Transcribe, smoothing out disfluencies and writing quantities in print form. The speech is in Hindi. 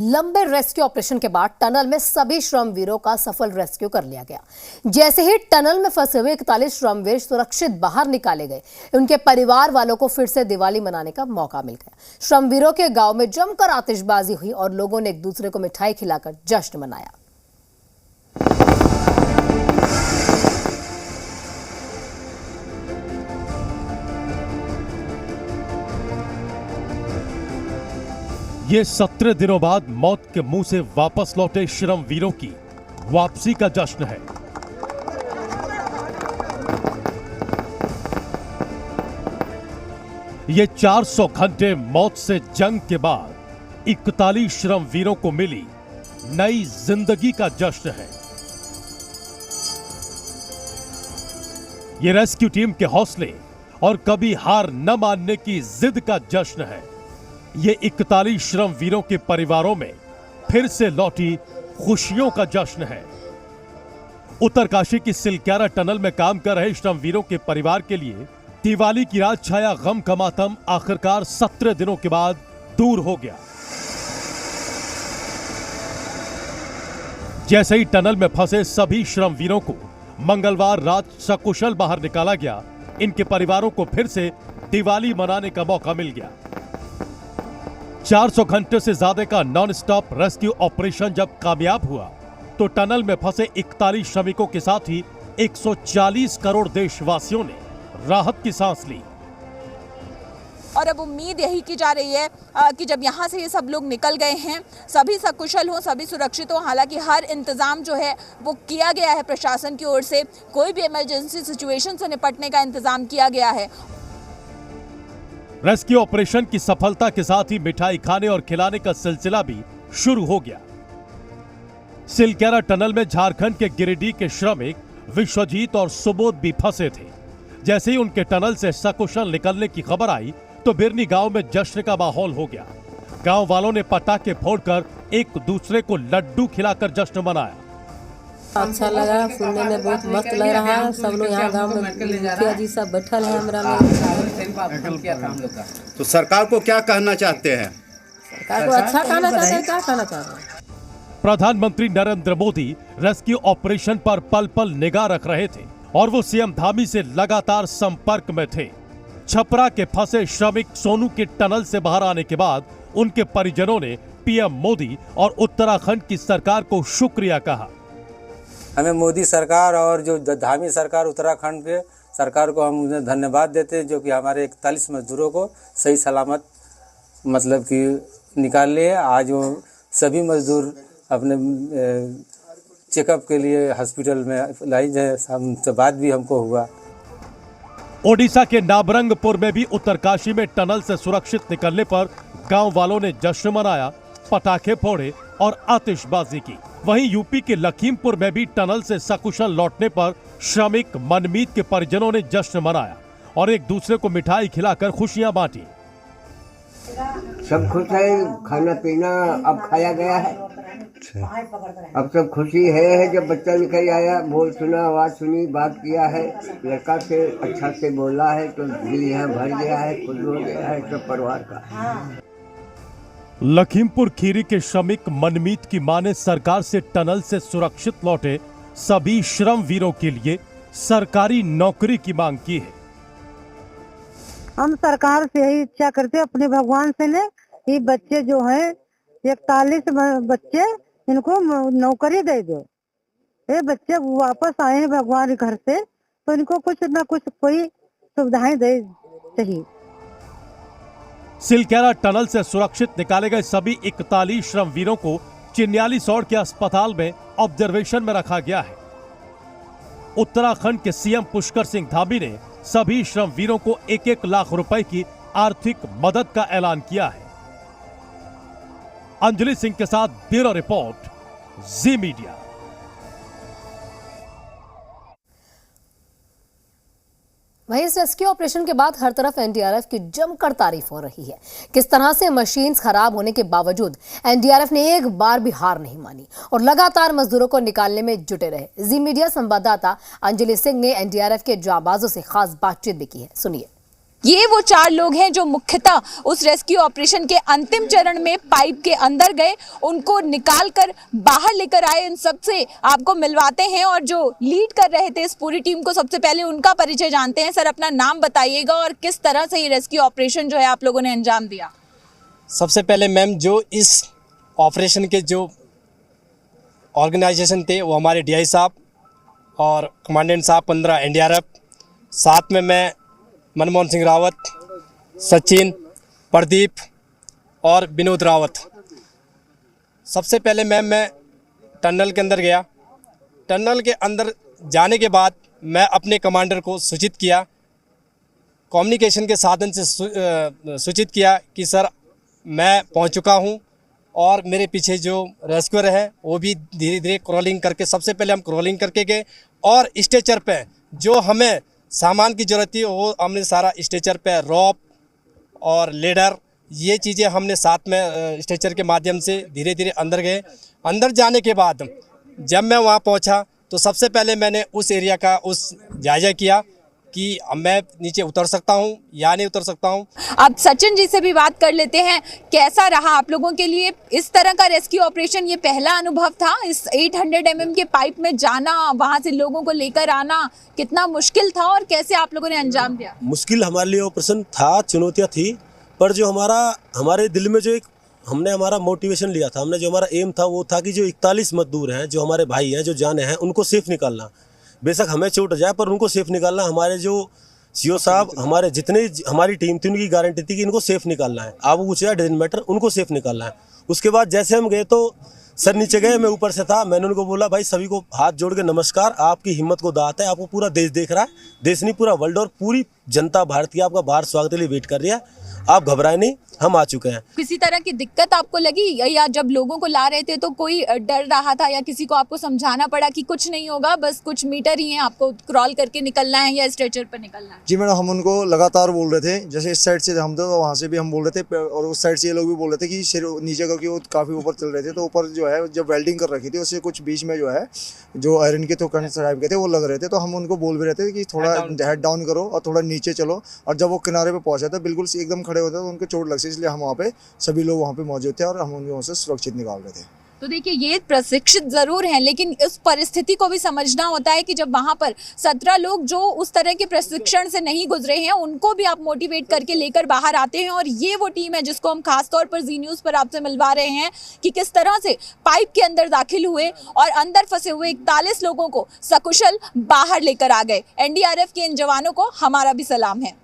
लंबे रेस्क्यू ऑपरेशन के बाद टनल में सभी श्रमवीरों का सफल रेस्क्यू कर लिया गया। जैसे ही टनल में फंसे हुए 41 श्रमवीर सुरक्षित बाहर निकाले गए, उनके परिवार वालों को फिर से दिवाली मनाने का मौका मिल गया। श्रमवीरों के गांव में जमकर आतिशबाजी हुई और लोगों ने एक दूसरे को मिठाई खिलाकर जश्न मनाया। ये 17 दिनों बाद मौत के मुंह से वापस लौटे श्रमवीरों की वापसी का जश्न है। ये 400 घंटे मौत से जंग के बाद 41 श्रमवीरों को मिली नई जिंदगी का जश्न है। ये रेस्क्यू टीम के हौसले और कभी हार न मानने की जिद का जश्न है। ये 41 श्रमवीरों के परिवारों में फिर से लौटी खुशियों का जश्न है। उत्तरकाशी की सिलक्यारा टनल में काम कर रहे श्रमवीरों के परिवार के लिए दिवाली की रात छाया गम का मातम आखिरकार 17 दिनों के बाद दूर हो गया। जैसे ही टनल में फंसे सभी श्रमवीरों को मंगलवार रात सकुशल बाहर निकाला गया, इनके परिवारों को फिर से दिवाली मनाने का मौका मिल गया। 400 घंटे से ज्यादा का नॉन स्टॉप रेस्क्यू ऑपरेशन जब कामयाब हुआ तो टनल में फंसे 41 श्रमिकों के साथ ही 140 करोड़ देशवासियों ने राहत की सांस ली। और अब उम्मीद यही की जा रही है कि जब यहाँ से ये सब लोग निकल गए हैं, सभी सकुशल हों, सभी सुरक्षित हों। हालांकि हर इंतजाम जो है वो किया गया है प्रशासन की ओर से। कोई भी इमरजेंसी सिचुएशन से निपटने का इंतजाम किया गया है। रेस्क्यू ऑपरेशन की सफलता के साथ ही मिठाई खाने और खिलाने का सिलसिला भी शुरू हो गया। सिलक्यारा टनल में झारखंड के गिरिडीह के श्रमिक विश्वजीत और सुबोध भी फंसे थे। जैसे ही उनके टनल से सकुशल निकलने की खबर आई तो बिरनी गांव में जश्न का माहौल हो गया। गांव वालों ने पटाखे फोड़कर एक दूसरे को लड्डू खिलाकर जश्न मनाया। अच्छा लगा, सुनने में बहुत मस्त लग रहा है। सब लोग यहाँ गांव में मुखिया जी सब बैठल है हमारा लोग। तो सरकार को क्या कहना चाहते हैं? सरकार को अच्छा कहना चाहते हैं, क्या कहना चाहते हैं? प्रधानमंत्री नरेंद्र मोदी रेस्क्यू ऑपरेशन पर पल पल निगाह रख रहे थे और वो सीएम धामी से लगातार संपर्क में थे। छपरा के फंसे श्रमिक सोनू के टनल से बाहर आने के बाद उनके परिजनों ने पीएम मोदी और उत्तराखंड की सरकार को शुक्रिया कहा। हमें मोदी सरकार और जो धामी सरकार उत्तराखंड के सरकार को हम उन्हें धन्यवाद देते हैं, जो कि हमारे 41 मजदूरों को सही सलामत मतलब कि निकाल लिए। आज वो सभी मजदूर अपने चेकअप के लिए हॉस्पिटल में लाई है। हमसे बात भी हमको हुआ। ओडिशा के नाबरंगपुर में भी उत्तरकाशी में टनल से सुरक्षित निकलने पर गांव वालों ने जश्न मनाया, पटाखे फोड़े और आतिशबाजी की। वहीं यूपी के लखीमपुर में भी टनल से सकुशल लौटने पर श्रमिक मनमीत के परिजनों ने जश्न मनाया और एक दूसरे को मिठाई खिलाकर खुशियां बांटी। सब खुश है, खाना पीना अब खाया गया है। अब सब खुशी है। जब बच्चा निकल आया, बोल सुना, आवाज सुनी, बात किया है, लड़का से अच्छा से बोला है तो दिल यहाँ भर गया है, खुश हो गया है सब परिवार का। लखीमपुर खीरी के श्रमिक मनमीत की मां ने सरकार से टनल से सुरक्षित लौटे सभी श्रमवीरों के लिए सरकारी नौकरी की मांग की है। हम सरकार से यही इच्छा करते हैं, अपने भगवान से ने ये बच्चे जो हैं 41 बच्चे, इनको नौकरी दे दो। ये बच्चे वापस आए हैं भगवान घर से तो इनको कुछ न कुछ कोई सुविधाएं दे चाहिए। सिलक्यारा टनल से सुरक्षित निकाले गए सभी 41 श्रमवीरों को चिन्यालीसौड़ के अस्पताल में ऑब्जर्वेशन में रखा गया है। उत्तराखंड के सीएम पुष्कर सिंह धामी ने सभी श्रमवीरों को 1-1 लाख रुपए की आर्थिक मदद का ऐलान किया है। अंजलि सिंह के साथ ब्यूरो रिपोर्ट, जी मीडिया। वहीं इस रेस्क्यू ऑपरेशन के बाद हर तरफ एनडीआरएफ की जमकर तारीफ हो रही है। किस तरह से मशीन्स खराब होने के बावजूद एनडीआरएफ ने एक बार भी हार नहीं मानी और लगातार मजदूरों को निकालने में जुटे रहे। जी मीडिया संवाददाता अंजलि सिंह ने एनडीआरएफ के जाबाजों से खास बातचीत भी की है, सुनिए। ये वो 4 लोग हैं जो मुख्यतः उस रेस्क्यू ऑपरेशन के अंतिम चरण में पाइप के अंदर गए, उनको निकाल कर बाहर लेकर आए। इन सबसे आपको मिलवाते हैं और जो लीड कर रहे थे इस पूरी टीम को, सबसे पहले उनका परिचय जानते हैं। सर, अपना नाम बताइएगा और किस तरह से ये रेस्क्यू ऑपरेशन जो है आप लोगों ने अंजाम दिया। सबसे पहले मैम, जो इस ऑपरेशन के जो ऑर्गेनाइजेशन थे वो हमारे DI साहब और कमांडेंट साहब 15 NDRF, साथ में मैं मनमोहन सिंह रावत, सचिन, प्रदीप और विनोद रावत। सबसे पहले मैम मैं टनल के अंदर गया। टनल के अंदर जाने के बाद मैं अपने कमांडर को सूचित किया, कम्युनिकेशन के साधन से सूचित किया कि सर मैं पहुंच चुका हूं और मेरे पीछे जो रेस्क्यूअर है वो भी धीरे धीरे क्रॉलिंग करके, सबसे पहले हम क्रॉलिंग करके गए और स्ट्रेचर पे जो हमें सामान की ज़रूरत थी वो हमने सारा स्ट्रेचर पे, रॉप और लेडर, ये चीज़ें हमने साथ में स्ट्रेचर के माध्यम से धीरे धीरे अंदर गए। अंदर जाने के बाद जब मैं वहाँ पहुँचा तो सबसे पहले मैंने उस एरिया का जायजा किया कि मैं नीचे उतर सकता हूं या नहीं उतर सकता हूं। अब सचिन जी से भी बात कर लेते हैं, कैसा रहा आप लोगों के लिए इस तरह का रेस्क्यू ऑपरेशन? ये पहला अनुभव था इस 800 mm के पाइप में जाना, वहां से लोगों को लेकर आना, कितना मुश्किल था और कैसे आप लोगों ने अंजाम दिया? मुश्किल हमारे लिए ऑपरेशन था, चुनौतियाँ थी, पर जो हमारे दिल में जो एक हमने हमारा मोटिवेशन लिया था, हमने जो हमारा एम था वो था कि जो 41 मजदूर हैं, जो हमारे भाई हैं, जो जाने हैं, उनको सेफ निकालना। बेशक हमें चोट जाए पर उनको सेफ निकालना। हमारे जो CO साहब, हमारे जितने हमारी टीम थी उनकी गारंटी थी कि इनको सेफ निकालना है। आप पूछे डजन मैटर, उनको सेफ निकालना है। उसके बाद जैसे हम गए तो सर नीचे गए, मैं ऊपर से था, मैंने उनको बोला भाई सभी को हाथ जोड़ के नमस्कार, आपकी हिम्मत को दात है, आपको पूरा देश देख रहा है, देश नहीं पूरा वर्ल्ड और पूरी जनता भारत की आपका बाहर स्वागत के लिए वेट कर रही है, आप घबराए नहीं, हम आ चुके हैं। किसी तरह की दिक्कत आपको लगी या जब लोगों को ला रहे थे तो कोई डर रहा था या किसी को आपको समझाना पड़ा कि कुछ नहीं होगा, बस कुछ मीटर ही हैं, आपको क्रॉल करके निकलना है या स्ट्रेचर पर निकलना है? जी मैडम, हम उनको लगातार बोल रहे थे, जैसे इस साइड से हम थे वहाँ से भी हम बोल रहे थे और उस साइड से ये लोग भी बोल रहे थे कि सिर नीचे करके वो काफ़ी ऊपर चल रहे थे, तो ऊपर जो है जब वेल्डिंग कर रखी थी उससे कुछ बीच में जो है जो आयरन के थोक टाइप के थे वो लग रहे थे, तो हम उनको बोल भी रहे थे कि थोड़ा हेड डाउन करो और थोड़ा नीचे चलो। और जब वो किनारे पे पहुंचा था बिल्कुल एकदम खड़े होते तो उनको चोट लग सकती, इसलिए हम वहाँ पे सभी लोग वहाँ पे मौजूद थे और हम उनको वहाँ से सुरक्षित निकाल रहे थे। तो देखिए, ये प्रशिक्षित जरूर हैं, लेकिन इस परिस्थिति को भी समझना होता है कि जब वहां पर 17 लोग जो उस तरह के प्रशिक्षण से नहीं गुजरे हैं उनको भी आप मोटिवेट करके लेकर बाहर आते हैं। और ये वो टीम है जिसको हम खासतौर पर जी न्यूज़ पर आपसे मिलवा रहे हैं कि किस तरह से पाइप के अंदर दाखिल हुए और अंदर फंसे हुए 41 लोगों को सकुशल बाहर लेकर आ गए। NDRF के इन जवानों को हमारा भी सलाम है।